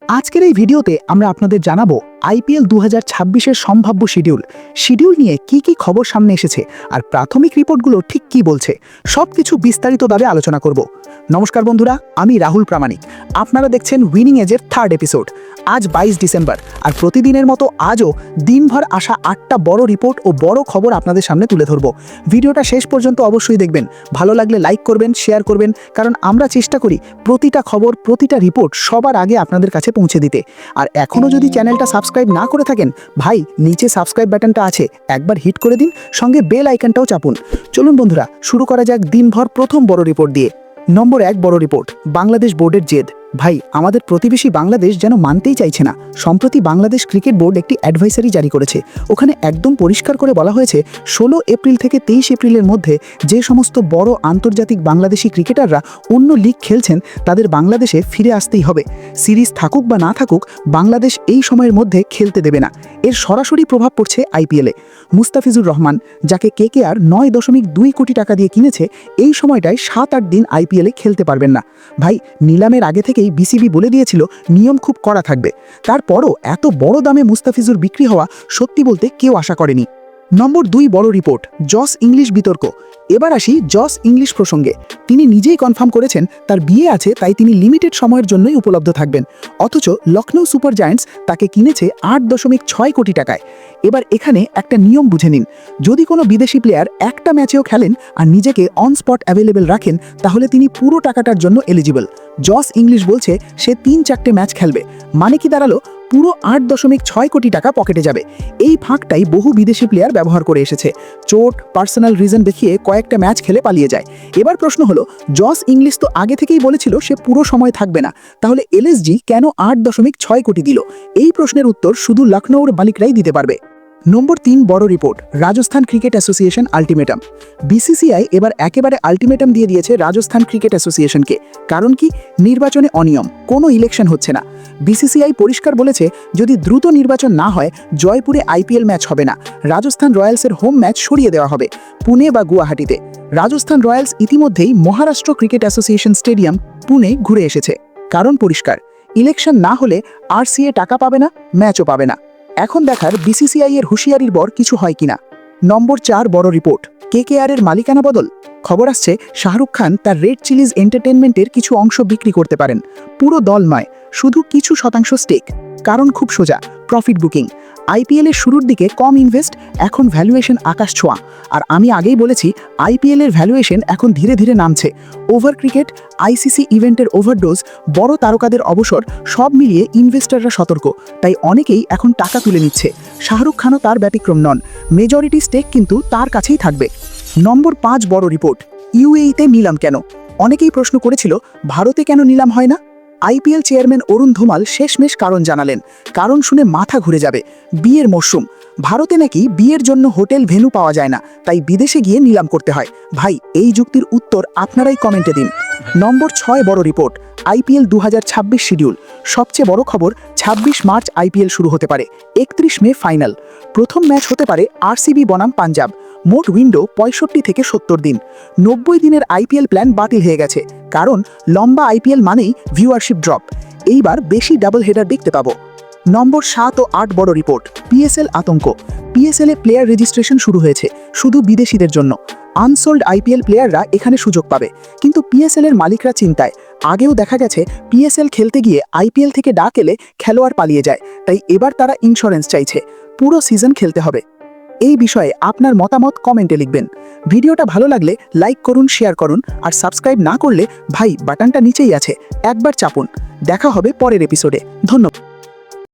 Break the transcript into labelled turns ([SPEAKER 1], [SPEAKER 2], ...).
[SPEAKER 1] আজকের এই ভিডিওতে আমরা আপনাদের জানাবো আইপিএল 2026-এর সম্ভাব্য শিডিউল নিয়ে কি খবর সামনে এসেছে আর প্রাথমিক রিপোর্টগুলো ঠিক কি বলছে সবকিছু বিস্তারিতভাবে আলোচনা করব। নমস্কার বন্ধুরা, আমি রাহুল প্রামাণিক। আপনারা দেখছেন উইনিং এজের 3rd এপিসোড। আজ 22 ডিসেম্বর আর প্রতিদিনের মতো আজও দিনভর আসা 8টা বড় রিপোর্ট ও বড় খবর আপনাদের সামনে তুলে ধরব। ভিডিওটা শেষ পর্যন্ত অবশ্যই দেখবেন, ভালো লাগলে লাইক করবেন, শেয়ার করবেন, কারণ আমরা চেষ্টা করি প্রতিটা খবর প্রতিটা রিপোর্ট সবার আগে আপনাদের কাছে পৌঁছে দিতে। আর এখনও যদি চ্যানেলটা সাবস্ক্রাইব না করে থাকেন, ভাই নিচে সাবস্ক্রাইব বাটনটা আছে, একবার হিট করে দিন, সঙ্গে বেল আইকনটাও চাপুন। চলুন বন্ধুরা, শুরু করা যাক দিনভর প্রথম বড় রিপোর্ট দিয়ে। নম্বর 1 বড় রিপোর্ট, বাংলাদেশ বোর্ডের জেদ। ভাই, আমাদের প্রতিবেশী বাংলাদেশ যেন মানতেই চাইছে না। সম্প্রতি বাংলাদেশ ক্রিকেট বোর্ড একটি অ্যাডভাইসারি জারি করেছে। ওখানে একদম পরিষ্কার করে বলা হয়েছে 16 এপ্রিল থেকে 23 এপ্রিলের মধ্যে যে সমস্ত বড় আন্তর্জাতিক বাংলাদেশি ক্রিকেটাররা অন্য লিগ খেলছেন তাদের বাংলাদেশে ফিরে আসতেই হবে। সিরিজ থাকুক বা না থাকুক, বাংলাদেশ এই সময়ের মধ্যে খেলতে দেবে না। এর সরাসরি প্রভাব পড়ছে আইপিএলে। মুস্তাফিজুর রহমান, যাকে কেকেআর 9.2 কোটি টাকা দিয়ে কিনেছে, এই সময়টায় 7-8 দিন আইপিএলে খেলতে পারবেন না। ভাই, নিলামের আগে থেকে বিসিবি বলে দিয়েছিল নিয়ম খুব কড়া থাকবে। তারপরও এত বড় দামে মুস্তাফিজুর বিক্রি হওয়া সত্যি বলতে কেউ আশা করেনি। নম্বর 2 বড় রিপোর্ট, জস ইংলিশ বিতর্ক। এবার আসি জস ইংলিশ প্রসঙ্গে। তিনি নিজেই কনফার্ম করেছেন তার বিয়ে আছে, তাই তিনি লিমিটেড সময়ের জন্যই উপলব্ধ থাকবেন। অথচ লখনৌ সুপার জায়ান্টস তাকে কিনেছে 8.6 কোটি টাকায়। এবার এখানে একটা নিয়ম বুঝে নিন, যদি কোনো বিদেশি প্লেয়ার একটা ম্যাচেও খেলেন আর নিজেকে অন স্পট অ্যাভেলেবেল রাখেন, তাহলে তিনি পুরো টাকাটার জন্য এলিজিবল। জস ইংলিশ বলছে সে 3-4টে ম্যাচ খেলবে, মানে কি দাঁড়ালো পুরো 8.6 কোটি টাকা পকেটে যাবে। এই ফাঁকটাই বহু বিদেশি প্লেয়ার ব্যবহার করে এসেছে। চোট, পার্সোনাল রিজন দেখিয়ে কয়েকটা ম্যাচ খেলে পালিয়ে যায়। এবার প্রশ্ন হলো, জস ইংলিশ তো আগে থেকেই বলেছিল সে পুরো সময় থাকবে না, তাহলে এলএসজি কেন 8.6 কোটি দিল? এই প্রশ্নের উত্তর শুধু লখনৌর মালিকরাই দিতে পারবে। নম্বর 3 বড় report, Rajasthan cricket association ultimatum. BCCI এবার একেবারে আলটিমেটাম দিয়ে দিয়েছে রাজস্থান ক্রিকেট অ্যাসোসিয়েশনকে। কারণ কি? নির্বাচনে অনিয়ম, কোনো ইলেকশন হচ্ছে না। বিসিসিআই পরিষ্কার বলেছে যদি দ্রুত নির্বাচন না হয়, জয়পুরে আইপিএল ম্যাচ হবে না। রাজস্থান রয়্যালসের হোম ম্যাচ সরিয়ে দেওয়া হবে পুনে বা গুয়াহাটিতে। রাজস্থান রয়্যালস ইতিমধ্যেই Maharashtra cricket association stadium Pune ঘুরে এসেছে। কারণ পরিষ্কার, ইলেকশন না হলে আরসিএ টাকা পাবে না, ম্যাচও পাবে না। এখন দেখার বিসিসিআই এর হুঁশিয়ারির পর কিছু হয় কিনা। নম্বর 4 বড় রিপোর্ট, কেকেআর এর মালিকানা বদল। খবর আসছে শাহরুখ খান তার রেড চিলিজ এন্টারটেনমেন্টের কিছু অংশ বিক্রি করতে পারেন। পুরো দল নয়, শুধু কিছু শতাংশ স্টেক। কারণ খুব সোজা, প্রফিট বুকিং। আইপিএল এর শুরুর দিকে কম ইনভেস্ট, এখন ভ্যালুয়েশন আকাশ ছোঁয়া। আর আমি আগেই বলেছি আইপিএল এর ভ্যালুয়েশন এখন ধীরে ধীরে নামছে। ওভার ক্রিকেট, আইসিসি ইভেন্টের ওভারডোজ, বড় তারকাদের অবসর, সব মিলিয়ে ইনভেস্টররা সতর্ক। তাই অনেকেই এখন টাকা তুলে নিচ্ছে। শাহরুখ খানও তার ব্যতিক্রম নন। মেজরিটি স্টেক কিন্তু তার কাছেই থাকবে। নম্বর 5 বড় রিপোর্ট, ইউএইতে নিলাম কেন? অনেকেই প্রশ্ন করেছিল ভারতে কেন নিলাম হয় না। আইপিএল চেয়ারম্যান অরুণ ধুমাল শেষমেশ কারণ জানালেন। কারণ শুনে মাথা ঘুরে যাবে। বিয়ের মরশুম। ভারতে নাকি বিয়ের জন্য হোটেল ভেন্যু পাওয়া যায় না, তাই বিদেশে গিয়ে নিলাম করতে হয়। ভাই, এই যুক্তির উত্তর আপনারাই কমেন্টে দিন। নম্বর 6 বড় রিপোর্ট, আইপিএল 2026 শিডিউল। সবচেয়ে বড় খবর, 26 মার্চ আইপিএল শুরু হতে পারে, 31 মে ফাইনাল। প্রথম ম্যাচ হতে পারে আরসিবি বনাম পাঞ্জাব। মোট উইন্ডো 65 থেকে 70 দিন। 90 দিনের আইপিএল প্ল্যান বাতিল হয়ে গেছে, কারণ লম্বা আইপিএল মানেই ভিউয়ারশিপ ড্রপ। এইবার বেশি ডাবল হেডার দেখতে পাবো। নম্বর 7 ও 8 বড় রিপোর্ট, পিএসএল আতঙ্ক। পিএসএল এ প্লেয়ার রেজিস্ট্রেশন শুরু হয়েছে, শুধু বিদেশিদের জন্য। আনসোল্ড আইপিএল প্লেয়াররা এখানে সুযোগ পাবে, কিন্তু পিএসএল এর মালিকরা চিন্তায়। আগেও দেখা গেছে পিএসএল খেলতে গিয়ে আইপিএল থেকে ডাক এলে খেলোয়াড় পালিয়ে যায়, তাই এবার তারা ইন্স্যুরেন্স চাইছে। পুরো সিজন খেলতে হবে। এই বিষয়ে আপনার মতামত কমেন্টে লিখবেন। ভিডিওটা ভালো লাগলে লাইক করুন, শেয়ার করুন, আর সাবস্ক্রাইব না করলে ভাই বাটনটা নিচেই আছে, একবার চাপুন। দেখা হবে পরের এপিসোডে। ধন্যবাদ।